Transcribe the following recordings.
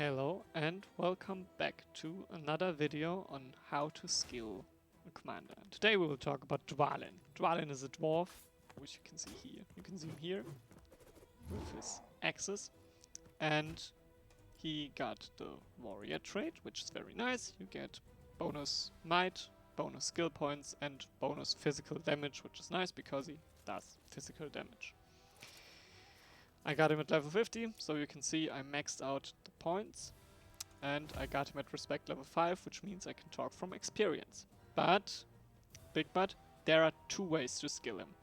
Hello and welcome back to another video on how to skill a commander. Today we will talk about Dwalin. Dwalin is a dwarf, which you can see here. You can see him here with his axes, and he got the warrior trait, which is very nice. You get bonus might, bonus skill points, and bonus physical damage, which is nice because he does physical damage. I got him at level 50, so you can see I maxed out the points. And I got him at respect level 5, which means I can talk from experience. But, big but, there are two ways to skill him.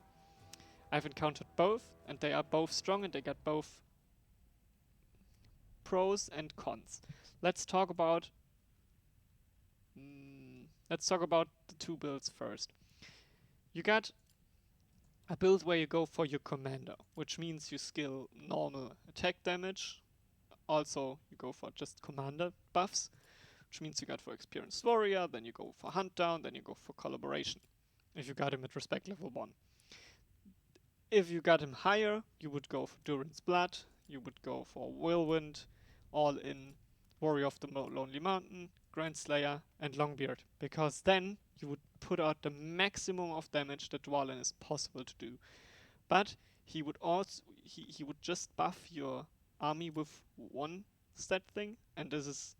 I've encountered both, and they are both strong, and they got both pros and cons. Let's talk about the two builds first. You got a build where you go for your commander, which means you skill normal attack damage. Also, you go for just commander buffs, which means you got for experienced warrior, then you go for hunt down, then you go for collaboration, if you got him at respect level 1. If you got him higher, you would go for Durin's Blood, you would go for Whirlwind, all in Warrior of the Lonely Mountain, Grand Slayer, and Longbeard, because then you would put out the maximum of damage that Dwalin is possible to do. But he would also he would just buff your army with one stat thing, and this is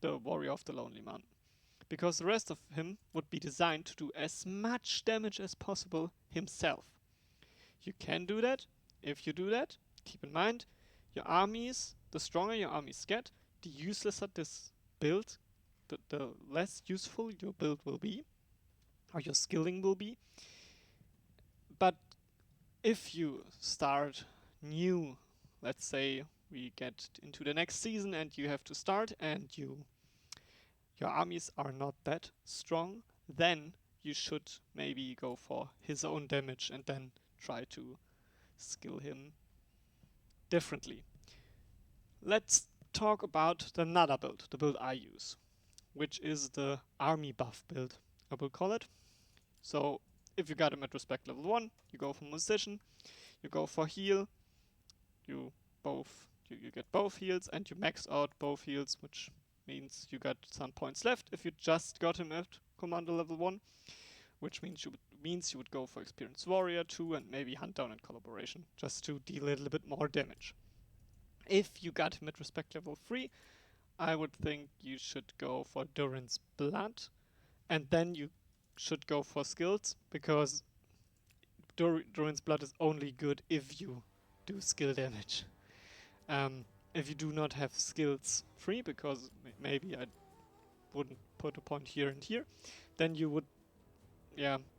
the Warrior of the Lonely Mountain. Because the rest of him would be designed to do as much damage as possible himself. You can do that. If you do that, keep in mind, your armies, the stronger your armies get, the uselesser this build, the less useful your build will be, or your skilling will be. But if you start new, let's say we get into the next season and you have to start and your armies are not that strong, then you should maybe go for his own damage and then try to skill him differently. Let's talk about another build, the build I use, which is the army buff build, I will call it. So if you got him at respect level 1, you go for musician, you go for heal, you get both heals and you max out both heals, which means you got some points left if you just got him at commander level 1, which means you would go for experienced warrior 2 and maybe hunt down and collaboration just to deal a little bit more damage. If you got him at respect level 3, I would think you should go for Durin's Blood, and then you should go for skills, because Durin's Blood is only good if you do skill damage. If you do not have skills free, because maybe I wouldn't put a point here and here, then you would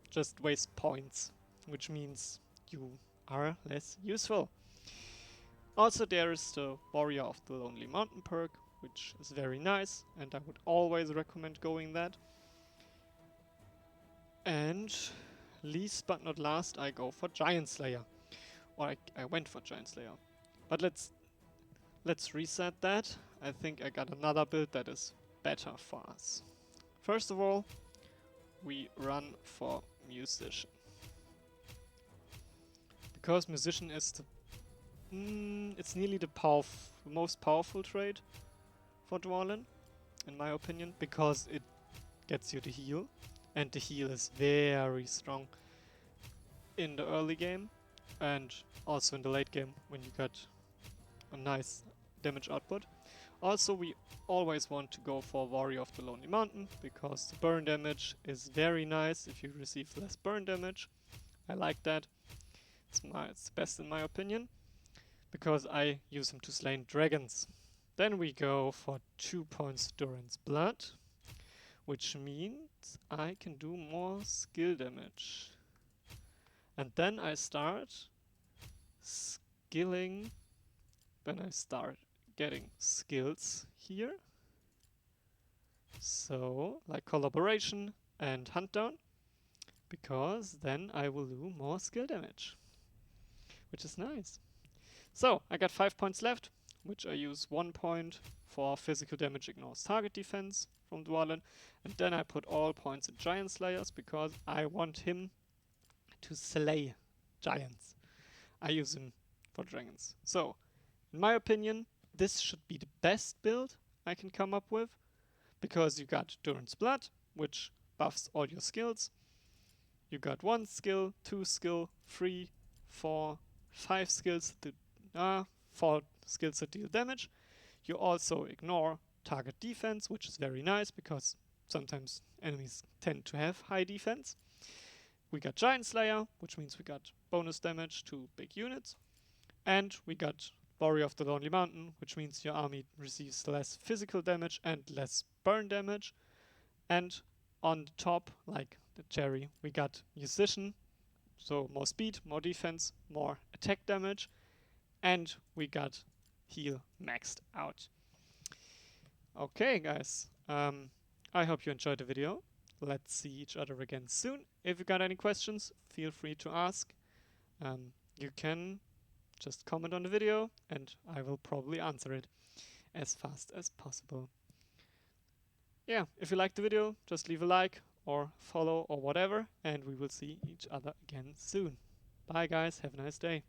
just waste points, which means you are less useful. Also, there is the Warrior of the Lonely Mountain perk, which is very nice, and I would always recommend going that. And least but not last, I go for Giant Slayer. Or I went for Giant Slayer. But let's reset that. I think I got another build that is better for us. First of all, we run for Musician. Because Musician is it's nearly the most powerful trait for Dwalin, in my opinion, because it gets you the heal, and the heal is very strong in the early game and also in the late game when you got a nice damage output. Also, we always want to go for Warrior of the Lonely Mountain, because the burn damage is very nice if you receive less burn damage. I like that. It's the best in my opinion, because I use him to slay dragons. Then we go for 2 points Durin's Blood, which means I can do more skill damage. And then I start skilling, when I start getting skills here. So, like collaboration and hunt down, because then I will do more skill damage, which is nice. So, I got 5 points left, which I use 1 point for physical damage ignores target defense from Dwalin, and then I put all points in Giant Slayers, because I want him to slay giants. I use him for dragons. So, in my opinion, this should be the best build I can come up with, because you got Durance Blood, which buffs all your skills. You got 1 skill, 2 skill, 3, 4, 5 skills to 4 skills that deal damage. You also ignore target defense, which is very nice because sometimes enemies tend to have high defense. We got Giant Slayer, which means we got bonus damage to big units. And we got Warrior of the Lonely Mountain, which means your army receives less physical damage and less burn damage. And on the top, like the cherry, we got Musician, so more speed, more defense, more attack damage. And we got Heal maxed out. Okay, guys. I hope you enjoyed the video. Let's see each other again soon. If you got any questions, feel free to ask. You can just comment on the video and I will probably answer it as fast as possible. Yeah, if you liked the video, just leave a like or follow or whatever, and we will see each other again soon. Bye guys, have a nice day.